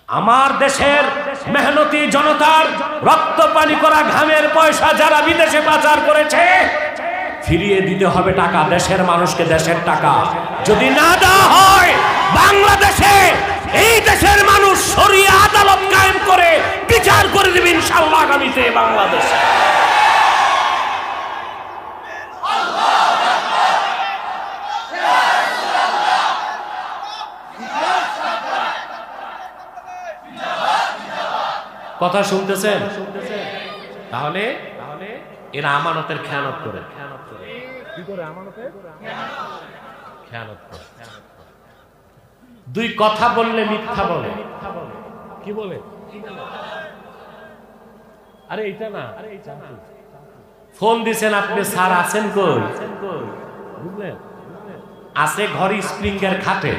আমার দেশের মেহনতি জনতার রক্ত পানি করা ঘামের পয়সা যারা বিদেশে পাচার করেছে ফিরিয়ে দিতে হবে টাকা, দেশের মানুষকে দেশের টাকা। যদি না দেওয়া হয় বাংলাদেশে এই দেশের মানুষ শরিয়া আদালত কায়েম করে বিচার করে দেবে ইনশাআল্লাহ আগামীতে বাংলাদেশে। কথা শুনতেছেন? তাহলে এরা আমানতের খেয়ানত করে। কি করে? আমানতের খেয়ানত করে। দুই কথা বললে মিথ্যা বলে। কি বলে? আরে এইটা না, ফোন দিছেন আপনি, স্যার আছেন কই? বুঝলেন? আছে ঘরে স্প্রিংয়ের খাটে।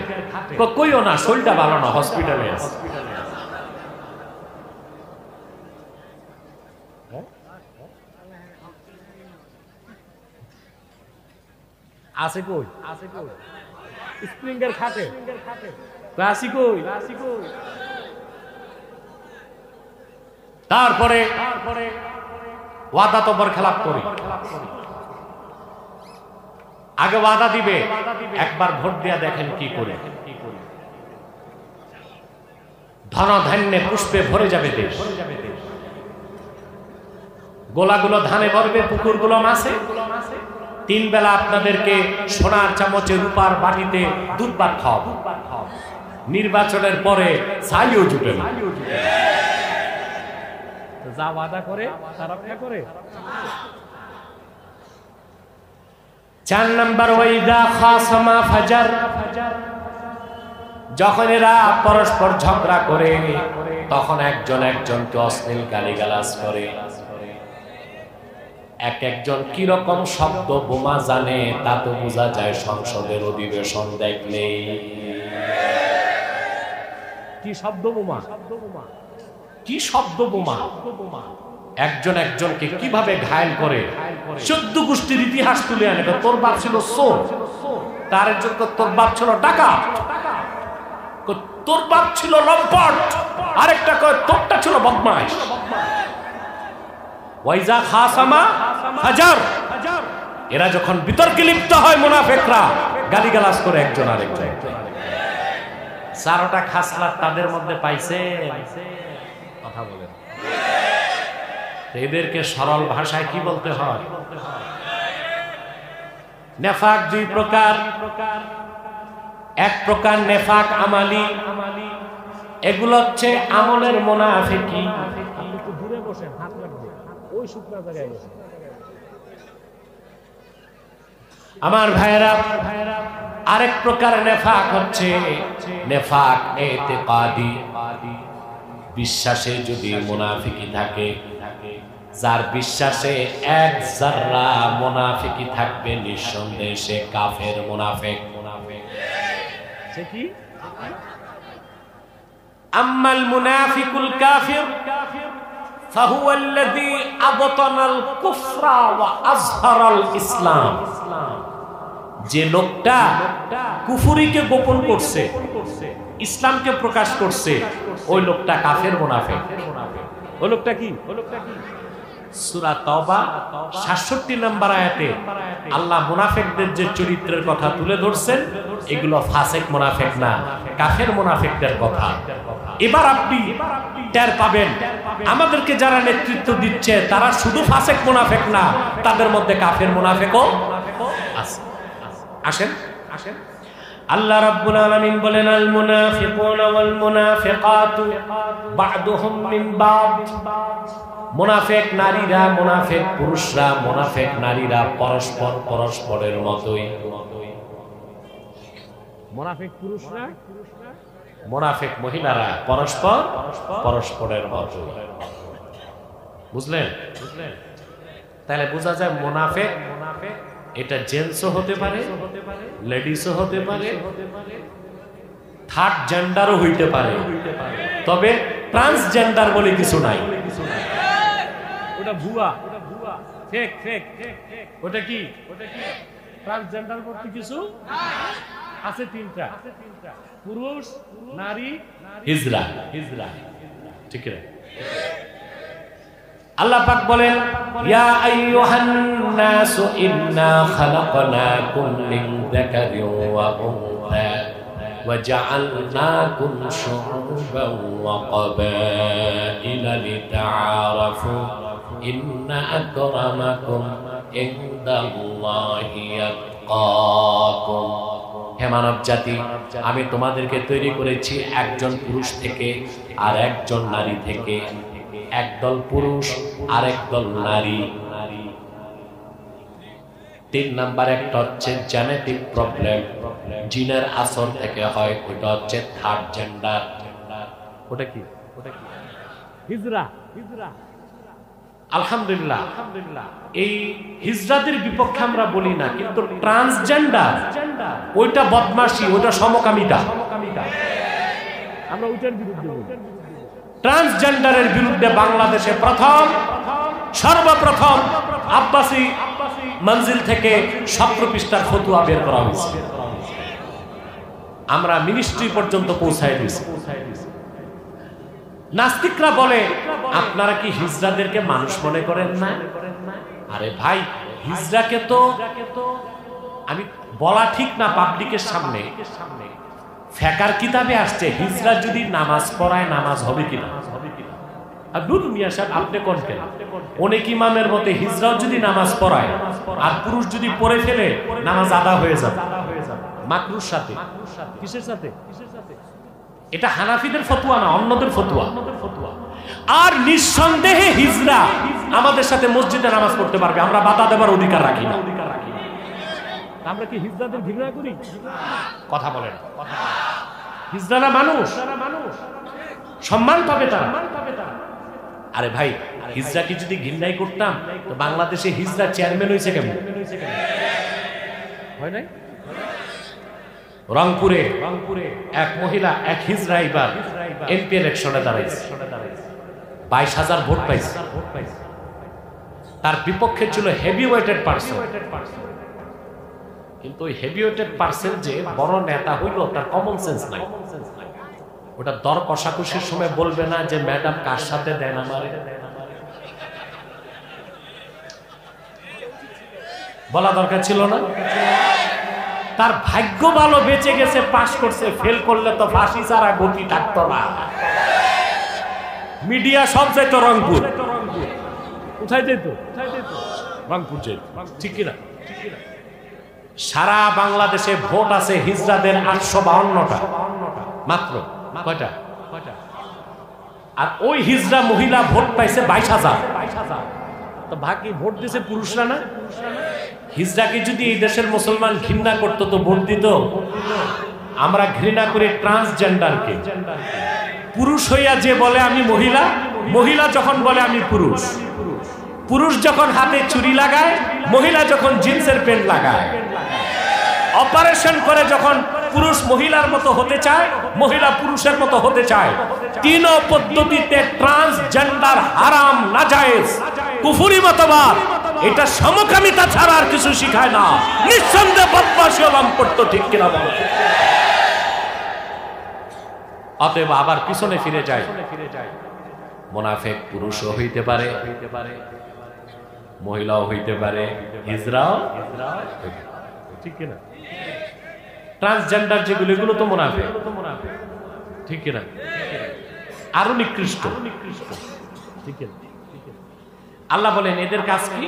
কইও না, শরীরটা ভালো না, হসপিটালে আছে। আছে কই? আছে কই? স্প্রিংয়ের খাটে। আসি কই? আসি কই? তারপরে ওয়াদা তো বরখেলাপ করি। আগে ওয়াদা দিবে, একবার ভোট দিয়া দেখেন কি করে। ধন ধান্যে পুষ্পে ভরে যাবে দেশ। গোলাগুলো ধানে ভরবে, পুকুরগুলো মাছে। তিন বেলা আপনাদেরকে সোনার চামচে রূপার বাটিতে দুধ ভাত খাওয়াবো। নির্বাচনের পরে ছাইও জুটে না। যা ওয়াদা করে তা রক্ষা করে। 4 নাম্বার ওয়াইদা খাসামা ফাজার। যখন এরা পরস্পর ঝগড়া করে তখন একজন একজনকে অশ্লীল গালিগালাজ করে। এক একজন কি রকম শব্দ বোমা জানে তা তো বোঝা যায় সংসদের অধিবেশন দেখলে। কি শব্দ বোমা, কি শব্দ বোমা! একজন একজনকে কিভাবে ঘায়েল করে, 14 গোষ্ঠীর ইতিহাস তুলে আনে। তোর বাপ ছিল চোর, তার একজন তোর বাপ ছিল ডাকাত, তোর বাপ ছিল লম্পট, আরেকটা কয় তোরটা ছিল বদমাশ। ওয়াইজা খাসামা ফাজার। এরা যখন বিতর্কে লিপ্ত হয় মুনাফিকরা গালিগালাজ করে একজন আরেকজন। 4টা খাসলাত তাদের মধ্যে পাইছে। কথা বলেন, এদেরকে সরল ভাষায় কি বলতে হয়? নেফাক 2 প্রকার। এক প্রকার নেফাক আমালি, এগুলো হচ্ছে আমলের মুনাফিকি। আপনি একটু দূরে বসেন, হাত রাখবেন ওই শুকনা জায়গায় বসেন। আমার ভাইরা, আরেক প্রকার নেফাক হচ্ছে নেফাক ইতিকাদি। বিশ্বাসে যদি মুনাফিকি থাকে, যার বিশ্বাসে 1 যাররা মুনাফিকি থাকবে নিঃসন্দেহে সে কাফের মুনাফিক। সে কি? আম্মাল মুনাফিকুল কাফির ফাহুয়া আল্লাযী আবতানাল কুফরা ওয়া আযহারাল ইসলাম। যে লোকটা কুফরিকে গোপন করছে, ইসলামকে প্রকাশ করছে, ওই লোকটা কাফের মুনাফিক। ওই লোকটা কি? সূরা তাওবা 67 নম্বর আয়াতে আল্লাহ মুনাফিকদের যে চরিত্রের কথা তুলে ধরছেন, এগুলো ফাসিক মুনাফিক না, কাফের মুনাফিকদের কথা। এবার আপনি টের পাবেন আমাদেরকে যারা নেতৃত্ব দিচ্ছে তারা শুধু ফাসিক মুনাফিক না, তাদের মধ্যে কাফের মুনাফিকও আছে। আসেন আসেন, আল্লাহ রাব্বুল আলামিন বলেন, আল মুনাফিকুনা ওয়াল মুনাফিকাতু বা'দুহুম মিন বা'দ। মুনাফিক নারীরা, মুনাফিক পুরুষরা, মুনাফিক নারীরা পরস্পর পরস্পরের মতোই। মুনাফিক পুরুষরা, মুনাফিক মহিলারা পরস্পর পরস্পরের মতোই। বুঝলেন? তাহলে বোঝা যায় মুনাফিক এটা জেন্টসও হতে পারে, লেডিসও হতে পারে, থার্ড জেন্ডারও হইতে পারে, তবে ট্রান্সজেন্ডার বলে কিছু নাই। ওটা ভুয়া, ফেক ফেক। ওটা কি? ট্রান্সজেন্ডার বলতে কিছু আছে 3টা। পুরুষ নারী হিজরা হিজরা ঠিক আছে। আল্লাহ পাক বলেন ইয়া আইয়ুহান নাস ইন্না খালাকনাকুম মিন যাকারিন ওয়া উনসা ওয়া জাআলনাকুম শুউবান ওয়া ক্বাবাইলা লিতাআরাফু ইন্না আকরামাকুম ইনদাল্লাহি আতকাকুম। হে মানব জাতি, আমি তোমাদেরকে তৈরি করেছি একজন পুরুষ থেকে আর একজন নারী থেকে, একদল পুরুষ আর একদল নারী। 3 নাম্বার একটা হচ্ছে জেনেটিক প্রবলেম, জিনের আসর থেকে হয়, ওটা হচ্ছে থার্ড জেন্ডার। ওটা কি? হিজরা। আলহামদুলিল্লাহ, এই হিজরাদের বিপক্ষে আমরা বলি না, কিন্তু ট্রান্সজেন্ডার ওইটা বদমাশি, ওইটা সমকামিতা, আমরা ওইটার বিরুদ্ধে। ট্রান্সজেন্ডারের বিরুদ্ধে বাংলাদেশে সর্বপ্রথম আব্বাসি মঞ্জিল থেকে 17 পৃষ্ঠার ফতোয়া বের করা হয়েছে, আমরা মিনিস্ট্রি পর্যন্ত পৌঁছায় দিয়েছি। নাস্তিকরা বলে আপনারা কি হিজড়াদেরকে মানুষ মনে করেন না? আরে ভাই, হিজড়াকে তো আমি বলা ঠিক না পাবলিকের সামনে, ফেকার কিতাবে আসছে হিজড়া যদি নামাজ পড়ায় নামাজ হবে কিনা। আর দুনিয়া সাহেব আপনি কোন কেন? অনেক ইমামের মতে হিজড়াও যদি নামাজ পড়ায় আর পুরুষ যদি পড়ে ফেলে নামাজ আদা হয়ে যাবে মাকরুর সাথে। কিসের সাথে? এটা হানাফিদের ফতোয়া না, অন্যদের ফতোয়া। আর নিঃসন্দেহে হিজড়া আমাদের সাথে মসজিদে নামাজ পড়তে পারবে, আমরা বাধা দেবার অধিকার রাখি না। আমরা কি হিজড়াদের ঘৃণা করি? কথা বলেন। হিজড়ারা মানুষ, সম্মান পাবে তারা। আরে ভাই, হিজড়াকে যদি ঘৃণাই করতাম তো বাংলাদেশে হিজড়া চেয়ারম্যান হয়েছে কেমন? হয় নাই? রংপুরে এক মহিলা, এক হিজড়া এবার এমপি ইলেকশনে দাঁড়াইছে, 22,000 ভোট পাইছে। তার বিপক্ষে ছিল হেভি ওয়েটেড পার্সন, কিন্তু ওই হেভি ওয়েটেড পার্সন যে বড় নেতা হইল তার কমন সেন্স নাই। ওটা দর কষাকষির সময় বলবে না যে ম্যাডাম কার সাথে দেন আমারে, বলা দরকার ছিল না। তার ভাগ্য ভালো, বেঁচে গেছে, পাস করছে। ফেল করলে তো ফাঁসি ছাড়া গতি থাকতো না। মিডিয়া সব যাইতো রংপুর। কোথায় যেত? রংপুর যেত, ঠিক কিনা? সারা বাংলাদেশে ভোট আছে হিজড়াদের 852টা মাত্র। কয়টা? আর ওই হিজড়া মহিলা ভোট পাইছে 22,000। তো বাকি ভোট দিছে পুরুষরা না? হিজড়াকে যদি এই দেশের মুসলমান ঘৃণা করতো তো ভোট দিত। আমরা ঘৃণা করি ট্রান্সজেন্ডারকে। পুরুষ হইয়া যে বলে আমি মহিলা, মহিলা যখন বলে আমি পুরুষ, পুরুষ যখন হাতে চুরি লাগায়, মহিলা যখন জিন্সের প্যান্ট লাগায়, অপারেশন করে যখন পুরুষ মহিলার মতো হতে চায়, মহিলা পুরুষের মতো হতে চায়, 3 পদ্ধতিতে ট্রান্সজেন্ডার হারাম, নাজায়েজ, কুফরি মতবাদ। এটা সমকামিতা ছাড়া আর কিছু শিখায় না। নিঃসন্দেহে বদমাশি ও লম্পট, ঠিক কিনা বলো? অতএব আবার পিছনে ফিরে যায়। মুনাফিক পুরুষও হইতে পারে, মহিলাও হইতে পারে, হিজড়াও, ঠিক কিনা? ট্রান্সজেন্ডার যেগুলো, এগুলো তো মুনাফিক, ঠিক কিনা? আরো নিকৃষ্ট, ঠিক কিনা? আল্লাহ বলেন এদের কাজ কি?